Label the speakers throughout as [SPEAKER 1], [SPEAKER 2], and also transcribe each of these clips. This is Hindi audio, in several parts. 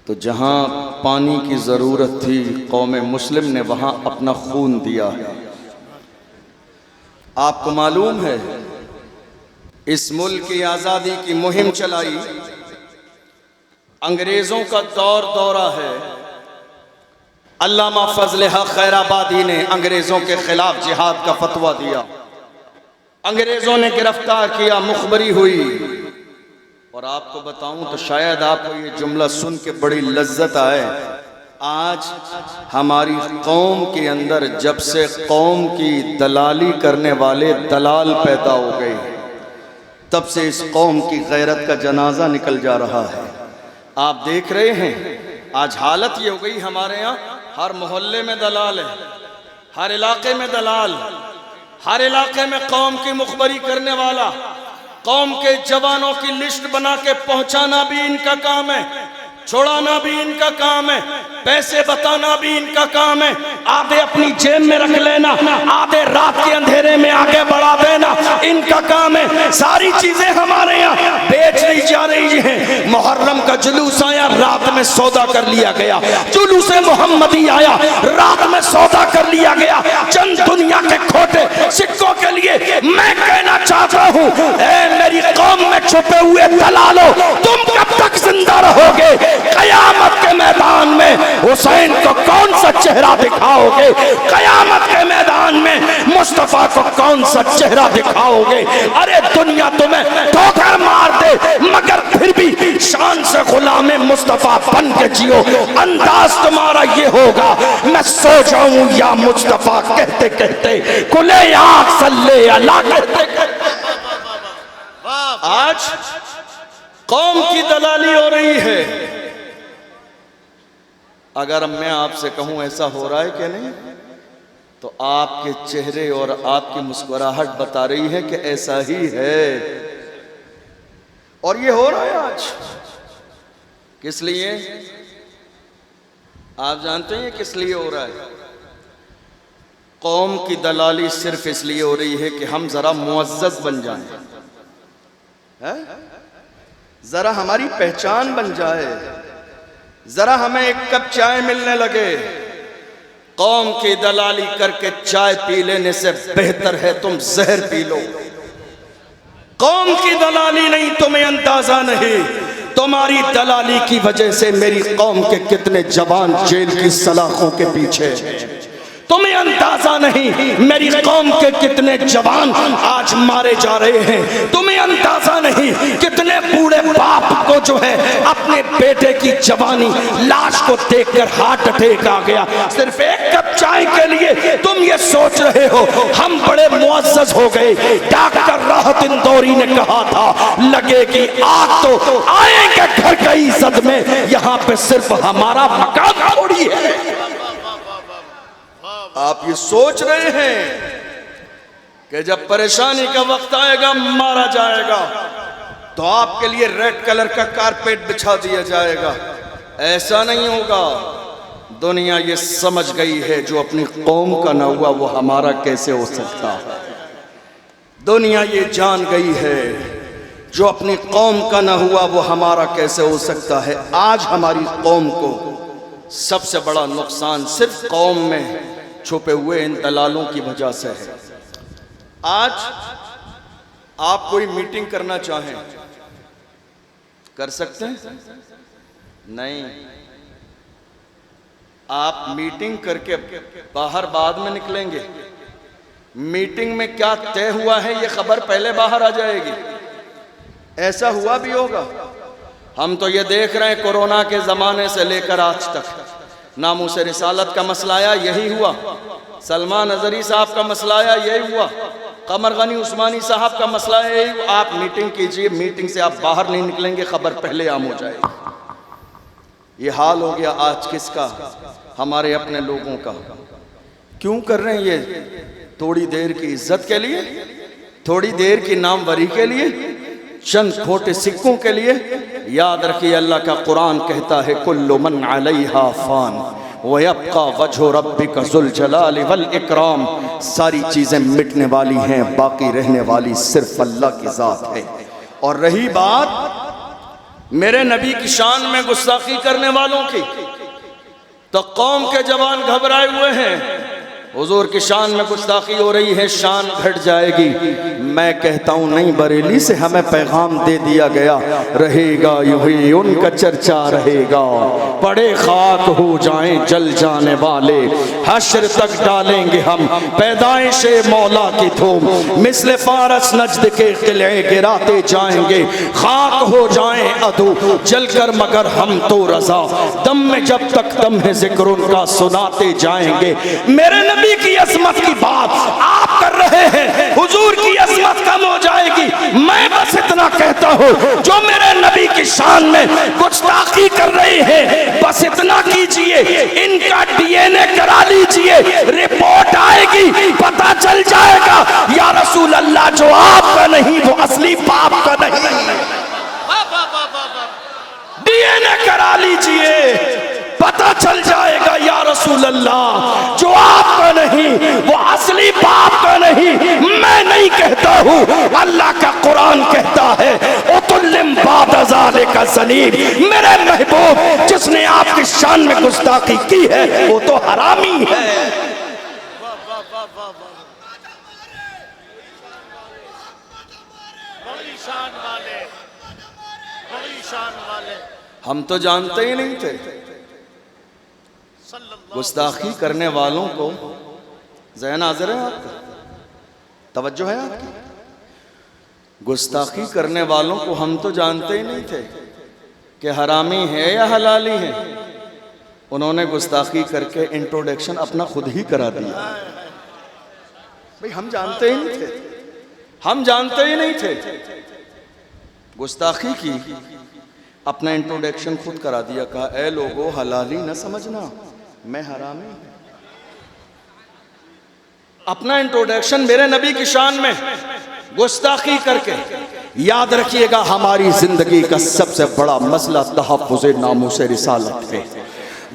[SPEAKER 1] तो जहाँ पानी की ज़रूरत थी कौम मुस्लिम ने वहाँ अपना खून दिया है। आपको मालूम है इस मुल्क की आज़ादी की मुहिम चलाई, अंग्रेज़ों का दौरा है। अल्लामा फजल हक खैराबादी ने अंग्रेज़ों के खिलाफ जिहाद का फतवा दिया, अंग्रेज़ों ने गिरफ्तार किया, मुखबरी हुई। और आपको बताऊं तो शायद आपको ये जुमला सुन के बड़ी लज्जत आए, आज हमारी कौम के अंदर जब से कौम की दलाली करने वाले दलाल पैदा हो गए, तब से इस कौम की गैरत का जनाजा निकल जा रहा है। आप देख रहे हैं आज हालत ये हो गई, हमारे यहाँ हर मोहल्ले में दलाल है, हर इलाके में दलाल, हर इलाके में कौम की मुखबरी करने वाला, कौम के जवानों की लिस्ट बना के पहुंचाना भी इनका काम है, छोड़ाना भी इनका काम है, पैसे बताना भी इनका काम है। आधे अपनी जेब में रख लेना, आधे रात के अंधेरे में आगे बढ़ा देना इनका काम है। सारी चीजें हमारे यहाँ बेच दी जा रही हैं। मुहर्रम का जुलूस आया, रात में सौदा कर लिया गया। जुलूस मोहम्मदी आया, रात में सौदा कर लिया गया। चंद दुनिया के खोटे सिक्कों के लिए मैं कहना चाहता हूँ, मेरी कौम में छुपे हुए दलालों, तुम कब तक जिंदा रहोगे? कयामत के मैदान में हुसैन को कौन सा चेहरा दिखाओगे? कयामत के मैदान में मुस्तफा को कौन सा चेहरा दिखाओगे? अरे दुनिया तुम्हें ठोकर मार दे, मगर फिर भी शान से गुलाम मुस्तफा बन के जियो। अंदाज तुम्हारा ये होगा, मैं सो जाऊं या मुस्तफा कहते कहते कुले आँख सल्ले अला कहते कहते। आज कौम की दलाली हो रही है। अगर मैं आपसे कहूं ऐसा हो रहा है कि नहीं, तो आपके चेहरे और आपकी मुस्कुराहट बता रही है कि ऐसा ही है। और ये हो रहा है आज। किस लिए? आप जानते हैं किस लिए हो रहा है? कौम की दलाली सिर्फ इसलिए हो रही है कि हम जरा मुअज़्ज़ज़ बन जाएं, जरा हमारी पहचान बन जाए, जरा हमें एक कप चाय मिलने लगे। कौम की दलाली करके चाय पी लेने से बेहतर है तुम जहर पी लो। कौम की दलाली नहीं, तुम्हें अंदाजा नहीं, तुम्हारी दलाली की वजह से मेरी कौम के कितने जवान जेल की सलाखों के पीछे। तुम्हें अंदाजा नहीं मेरी कौम के कितने जवान आज मारे जा रहे हैं। तुम्हें अंदाजा नहीं कितने बूढ़े बाप को जो है अपने बेटे की जवानी लाश को देखकर हार्ट अटैक आ गया, सिर्फ एक कप चाय के लिए। तुम ये सोच रहे हो हम बड़े मुअज़्ज़ज़ हो गए। डॉक्टर राहत इंदौरी ने कहा था, लगेगी आग तो आएंगे घर की इज्जत में, यहाँ पे सिर्फ हमारा मकान थोड़ी है। आप ये सोच रहे हैं कि जब परेशानी का वक्त आएगा, मारा जाएगा, तो आपके लिए रेड कलर का कारपेट बिछा दिया जाएगा। ऐसा नहीं होगा। दुनिया ये समझ गई है, जो अपनी कौम का न हुआ वो हमारा कैसे हो सकता है। दुनिया ये जान गई है, जो अपनी कौम का न हुआ वो हमारा कैसे हो सकता है। आज हमारी कौम को सबसे बड़ा नुकसान सिर्फ कौम में छुपे हुए इन दलालों की वजह से है। आज आप कोई मीटिंग करना चाहें, कर सकते हैं? नहीं। आप मीटिंग करके बाहर बाद में निकलेंगे। मीटिंग में क्या तय हुआ है ये खबर पहले बाहर आ जाएगी। ऐसा हुआ भी होगा। हम तो ये देख रहे हैं कोरोना के ज़माने से लेकर आज तक, नामूस रिसालत का मसला आया, यही हुआ। सलमान अजहरी साहब का मसला आया, यही हुआ। कमर गनी उस्मानी साहब का मसला है, यही हुआ। आप मीटिंग कीजिए, मीटिंग से आप बाहर नहीं निकलेंगे, खबर पहले आम हो जाएगी। ये हाल हो गया आज किसका? हमारे अपने लोगों का। क्यों कर रहे हैं ये? थोड़ी देर की इज्जत के लिए, थोड़ी देर की नामवरी के लिए, चंद खोटे सिक्कों के लिए। याद रखिए, अल्लाह का कुरान कहता है, कुल्लु मन अलैहा फान व यब्का वजहु रब्बिका ज़ुल जलाली वल इकराम। सारी चीज़ें मिटने वाली हैं, बाकी रहने वाली सिर्फ अल्लाह की ज़ात है। और रही बात मेरे नबी की शान में गुस्ताखी करने वालों की तो कौम के जवान घबराए हुए हैं। हुजूर की शान में गुस्ताखी हो रही है, शान घट जाएगी। मैं कहता हूँ नहीं, बरेली से हमें पैगाम दे दिया गया, रहेगा यूं ही उनका चर्चा रहेगा। पड़े खाक हो जाएं जल जाने वाले, हश्र तक डालेंगे हम पैदाइशे मौला की धूम। मिसले फारस नजद के किले गिराते जाएंगे, खाक हो जाएं अदू जलकर मगर हम तो रजा। दम में जब तक दम है जिक्र उनका सुनाते जाएंगे। मेरे नबी की असमत की बात आप कर रहे हैं, हुजूर की असमत कम हो जाएगी। मैं बस इतना कहता हूँ, जो मेरे नबी की शान में गुस्ताखी कर रहे हैं, बस इतना कीजिए, इनका डीएनए करा लीजिए, रिपोर्ट आएगी, पता चल जाएगा या रसूल अल्लाह जो आपका नहीं वो असली बाप का नहीं। डीएनए करा लीजिए, पता चल जाएगा या रसूल अल्लाह जो आपका नहीं वो असली बाप का नहीं। मैं नहीं कहता हूँ, अल्लाह का कुरान कहता है, उतुल्लिम बाद ज़ालिका ज़नीब। मेरे महबूब जिसने आपकी शान में गुस्ताखी की है वो तो हरामी है। हम तो जानते ही नहीं थे। गुस्ताखी करने वालों को ज़हन हाज़िर है आपका, तवज्जो है आपकी। गुस्ताखी करने वालों को हम तो जानते ही नहीं थे कि हरामी है या हलाली है। उन्होंने गुस्ताखी करके इंट्रोडक्शन अपना खुद ही करा दिया। भाई हम जानते ही नहीं थे, हम जानते ही नहीं थे। गुस्ताखी की, अपना इंट्रोडक्शन खुद करा दिया, कहा ए लोगो हलाली न समझना, मैं हरामी। अपना इंट्रोडक्शन मेरे नबी की शान में गुस्ताखी करके। याद रखिएगा, हमारी जिंदगी का सबसे बड़ा मसला तहफ़्फ़ुज़ नामूस रिसालत है।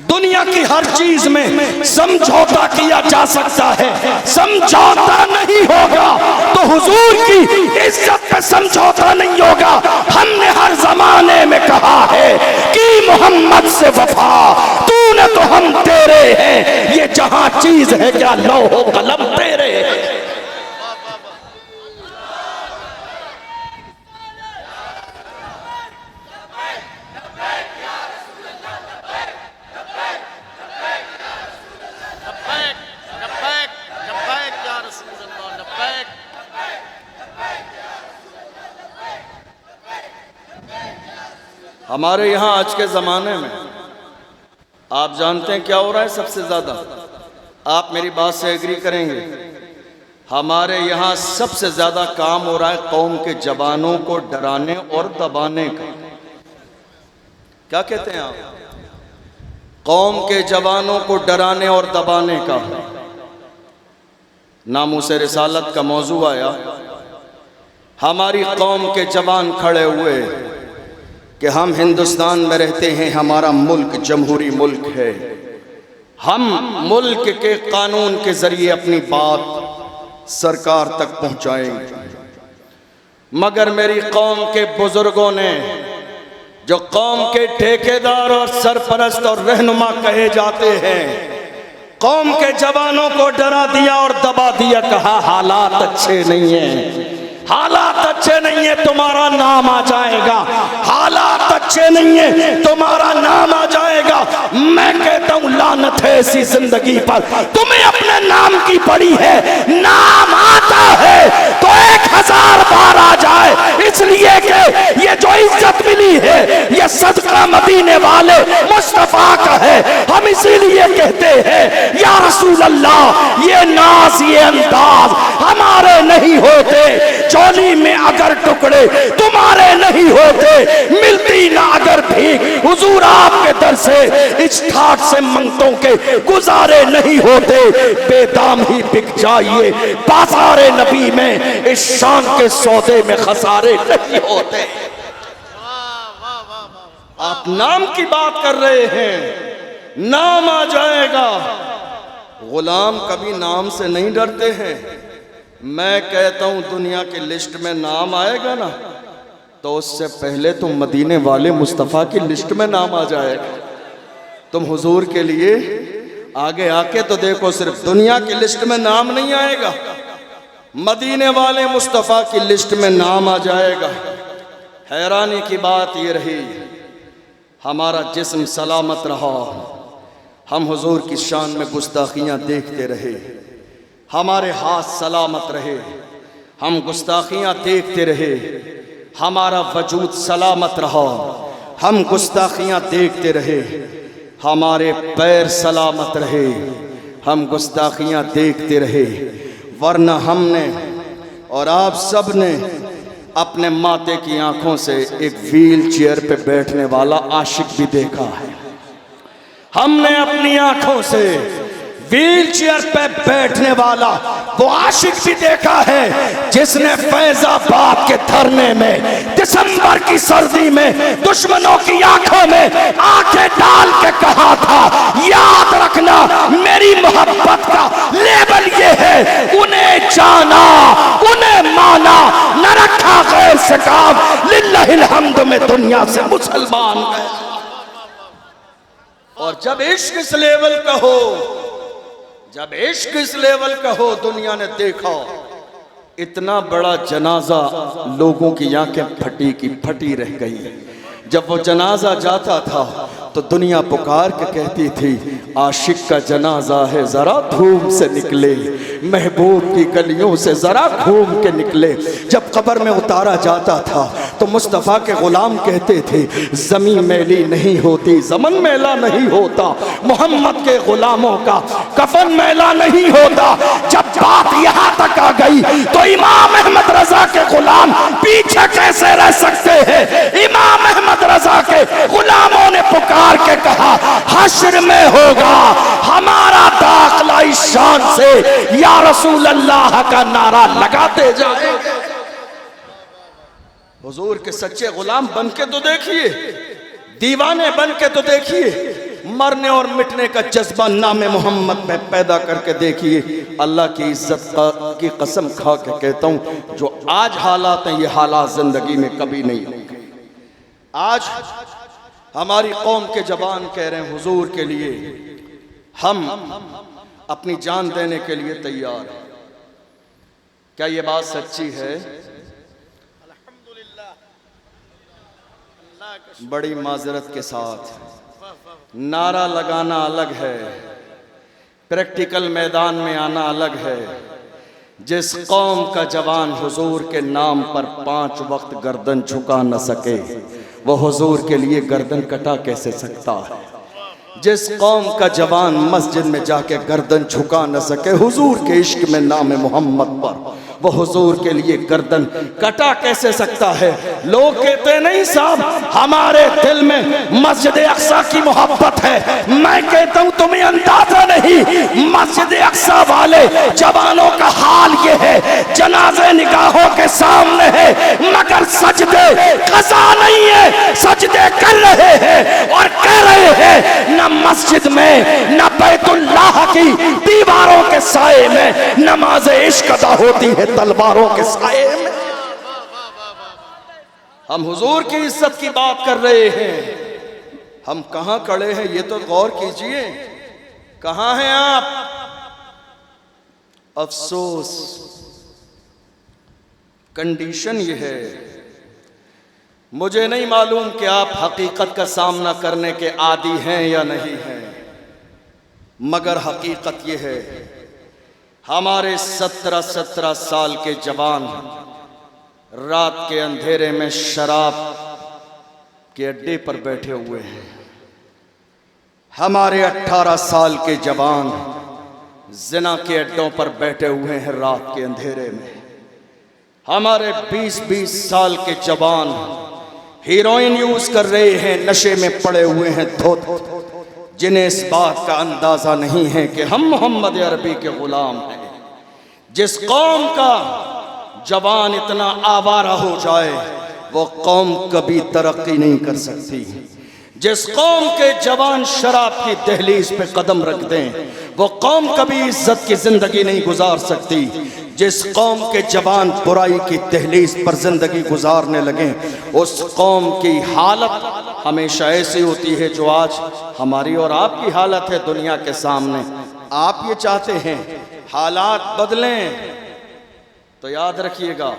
[SPEAKER 1] दुनिया की हर चीज में समझौता किया जा सकता है, समझौता नहीं होगा तो हुजूर की इज्जत पे समझौता नहीं होगा। हमने हर जमाने में कहा है कि मोहम्मद से वफा, तूने तो हम तेरे हैं, ये जहां चीज है क्या लौह कलम तेरे है। हमारे यहाँ आज के ज़माने में आप जानते हैं क्या हो रहा है सबसे ज़्यादा? आप मेरी बात से एग्री करेंगे। हमारे यहाँ सबसे ज़्यादा काम हो रहा है कौम के जवानों को डराने और दबाने का। क्या कहते हैं आप? कौम के जवानों को डराने और दबाने का। नामूसे रिसालत का मौजू आया, हमारी कौम के जवान खड़े हुए कि हम हिंदुस्तान में रहते हैं, हमारा मुल्क जमहूरी मुल्क है, हम मुल्क के कानून के जरिए अपनी बात सरकार तक पहुंचाएंगे। मगर मेरी कौम के बुजुर्गों ने, जो कौम के ठेकेदार और सरपरस्त और रहनुमा कहे जाते हैं, कौम के जवानों को डरा दिया और दबा दिया। कहा हालात अच्छे नहीं हैं, हालात अच्छे नहीं है, तुम्हारा नाम आ जाएगा, हालात अच्छे नहीं है, तुम्हारा नाम आ जाएगा। मैं कहता हूं लानत है ऐसी जिंदगी पर। तुम्हें अपने नाम की पड़ी है, नाम आता है तो 1000 बार आ जाए, इसलिए कि ये जो इज्जत मिली है ये सदका मदीने वाले मुस्तफा का है। हम इसीलिए कहते हैं या रसूल अल्लाह, ये नाज ये अंदाज हमारे नहीं होते, चोली में अगर टुकड़े तुम्हारे नहीं होते, मिलती ना अगर भीख हुजूर आपके दर से, इस ठाट से मंगतों के गुजारे नहीं होते, बेदाम ही बिक जाइए बाजारे नबी में, इस शान के सौदे में खसारे नहीं होते। आप नाम की बात कर रहे हैं, नाम आ जाएगा। गुलाम कभी नाम से नहीं डरते हैं। मैं कहता हूं दुनिया की लिस्ट में नाम आएगा ना तो उससे पहले तो मदीने वाले मुस्तफ़ा की लिस्ट में नाम आ जाएगा। तुम हुजूर के लिए आगे आके तो देखो, सिर्फ दुनिया की लिस्ट में नाम नहीं आएगा, मदीने वाले मुस्तफ़ा की लिस्ट में नाम आ जाएगा। हैरानी की बात ये रही, हमारा जिस्म सलामत रहा, हम हुजूर की शान में गुस्ताखियाँ देखते रहे। हमारे हाथ सलामत रहे, हम गुस्ताखियाँ देखते रहे। हमारा वजूद सलामत रहा, हम गुस्ताखियाँ देखते रहे। हमारे पैर सलामत रहे, हम गुस्ताखियाँ देखते रहे। वरना हमने और आप सब ने अपने माते की आंखों से एक व्हील चेयर पे बैठने वाला आशिक भी देखा है। हमने अपनी आंखों से व्हील चेयर पे बैठने वाला वो आशिक भी देखा है जिसने फैजाबाद के धरने में दिसंबर की सर्दी में दुश्मनों की आंखों में आंखें डाल के कहा था, याद रखना मेरी मोहब्बत का लेवल ये है, उन्हें जाना उन्हें माना, न रखा गैर से काम, लिल्लाहिल हम्द में दुनिया से मुसलमान गए। और जब इश्क इस लेवल का हो, जब इश्क इस लेवल का हो, दुनिया ने देखा इतना बड़ा जनाजा, लोगों की आंखें फटी की फटी रह गई। जब वो जनाजा जाता था तो दुनिया पुकार के कहती थी, आशिक का जनाजा है जरा धूम से निकले, महबूब की गलियों से जरा घूम के निकले। जब कब्र में उतारा जाता था तो मुस्तफ़ा के गुलाम कहते थे, ज़मीं मैली नहीं होती, ज़मन मैला नहीं होता, मोहम्मद के गुलामों का कफन मैला नहीं होता। जब बात यहाँ तक आ गई तो इमाम अहमद रजा के गुलाम पीछे कैसे रह सकते हैं? इमाम अहमद रजा के गुलामों ने पुकार के कहा, हश्र में होगा हमारा दाखिला इस शान से, या रसूल अल्लाह का नारा लगाते जाए। हुजूर के सच्चे गुलाम बन के तो देखिए, दीवाने बन के तो देखिए, मरने और मिटने का जज्बा नामे मोहम्मद में पैदा करके देखिए। अल्लाह की इज्जत की कसम खा के कहता हूँ, जो आज हालात हैं ये हालात जिंदगी में कभी नहीं होंगे। आज हमारी कौम के जवान कह रहे हैं, हुजूर के लिए हम अपनी जान देने के लिए तैयार हैं। क्या ये बात सच्ची है? बड़ी माजरत के साथ नारा लगाना अलग है, प्रैक्टिकल मैदान में आना अलग है। जिस कौम का जवान हुजूर के नाम पर 5 वक्त गर्दन झुका न सके, वो हुजूर के लिए गर्दन कटा कैसे सकता है? जिस कौम का जवान मस्जिद में जाके गर्दन झुका न सके हुजूर के इश्क में नाम मोहम्मद पर, वो हुजूर के लिए गर्दन कटा कैसे सकता है? लोग कहते नहीं साहब हमारे दिल में मस्जिद अक्सा की मोहब्बत है। मैं कहता हूं तुम्हें अंदाजा नहीं, मस्जिद अक्सा वाले जवानों का हाल ये है, जनाजे निगाहों के सामने है मगर सजदे कज़ा नहीं है, सजदे कर रहे हैं और कर रहे हैं। न मस्जिद में न बैतुल्लाह की दीवारों के साए में नमाज इश्क अदा होती है तलवारों के साए में। हम हुजूर की इज्जत की बात कर रहे हैं, हम कहां खड़े हैं ये तो गौर कीजिए। कहां हैं आप? अफसोस कंडीशन ये है, मुझे नहीं मालूम कि आप हकीकत का सामना करने के आदी हैं या नहीं हैं, मगर हकीकत ये है हमारे 17 साल के जवान रात के अंधेरे में शराब के अड्डे पर बैठे हुए हैं। हमारे 18 साल के जवान जिना के अड्डों पर बैठे हुए हैं रात के अंधेरे में। हमारे 20-20 साल के जवान हीरोइन यूज कर रहे हैं, नशे में पड़े हुए हैं धोत, जिन्हें इस बात का अंदाजा नहीं है कि हम मोहम्मद अरबी के गुलाम हैं। जिस कौम का जवान इतना आवारा हो जाए वो कौम कभी तरक्की नहीं कर सकती। जिस कौम के जवान शराब की दहलीज पे कदम रख दें वो कौम कभी इज्जत की जिंदगी नहीं गुजार सकती। जिस कौम के जवान बुराई की दहलीज पर जिंदगी गुजारने लगे, उस कौम की हालत हमेशा ऐसी होती है जो आज हमारी और आपकी हालत है दुनिया के सामने। आप ये चाहते हैं हालात बदलें, तो याद रखिएगा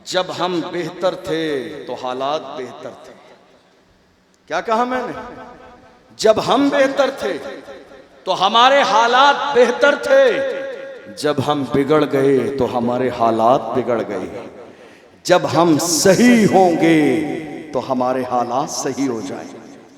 [SPEAKER 1] जब हम बेहतर थे तो हालात बेहतर थे। क्या कहा मैंने? जब हम बेहतर थे तो हमारे हालात बेहतर थे, जब हम बिगड़ गए तो हमारे हालात बिगड़ गए। जब हम सही होंगे तो हमारे हालात सही हो जाएंगे।